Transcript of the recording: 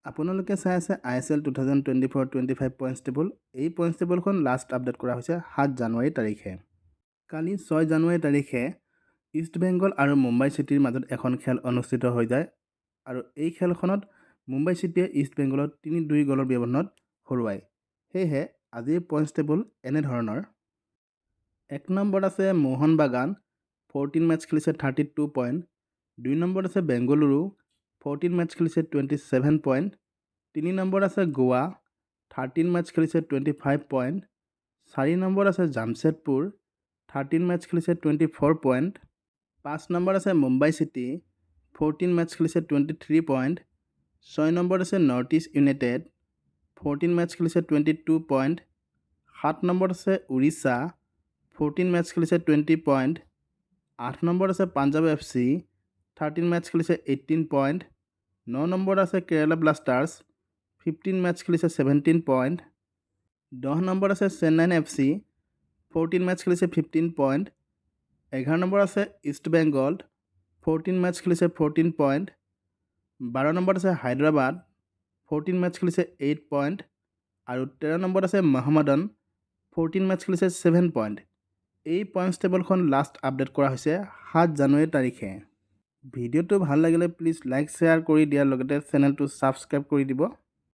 আপোনালোকে চাই আছে ISL 2024-25 পইণ্টছ টেবুল। এই পইণ্টছ টেবুলখন লাষ্ট আপডেট কৰা হৈছে 7 জানুৱাৰী তাৰিখে। কালি 6 জানুৱাৰী তাৰিখে ইষ্ট বেংগল আৰু মুম্বাই চিটিৰ মাজত এখন খেল অনুষ্ঠিত হৈ যায় আৰু এই খেলখনত মুম্বাই চিটিয়ে ইষ্ট বেংগলত 3-2 গ'লৰ ব্যৱধানত হৰুৱায়। সেয়েহে আজিৰ পইণ্টছ টেবুল এনেধৰণৰ। 1 নম্বৰত আছে মোহন বাগান, 14 মেটচ খেলিছে 32 পইণ্ট। 2 নম্বৰত আছে বেংগলুৰু, 14 মেটচ খেলিছে 27 পইণ্ট। 3 নম্বৰত আছে গোৱা, 13 মেটচ খেলিছে 25 পইণ্ট। 4 নম্বৰত আছে জামছেদপুৰ, 13 মেটচ খেলিছে 24 পইণ্ট। 5 নম্বৰত আছে মুম্বাই চিটি, 14 মেটচ খেলিছে 23 পইণ্ট। 6 নম্বৰত আছে নৰ্থ ইষ্ট ইউনাইটেড, 14 মেটচ খেলিছে 22 পইণ্ট। 7 নম্বৰত আছে উৰিষ্যা, 14 মেটচ খেলিছে 20 পইণ্ট। 8 নম্বৰত আছে পাঞ্জাৱ FC, 13 মেটচ খেলিছে 18 পইণ্ট। 9 নম্বৰত আছে কেৰালা ব্লাষ্টাৰ্ছ, 15 মেটচ খেলিছে 17 পইণ্ট। 10 নম্বৰত আছে চেন্নাইন FC, 14 মেটচ খেলিছে 15 পইণ্ট। 11 নম্বৰত আছে ইষ্ট বেংগল, 14 মেটচ খেলিছে 14 পইণ্ট। 12 নম্বৰত আছে হায়দৰাবাদ, 14 মেটচ খেলিছে 8 পইণ্ট। আৰু 13 নম্বৰত আছে মহম্মদন, 14 মেটচ খেলিছে 7 পইণ্ট। এই পইণ্টছ টেবুলখন লাষ্ট আপডেট কৰা হৈছে 7 জানুৱাৰী তাৰিখে। ভিডিঅ'টো ভাল লাগিলে প্লিজ লাইক শ্বেয়াৰ কৰি দিয়াৰ লগতে চেনেলটো ছাবস্ক্ৰাইব কৰি দিব।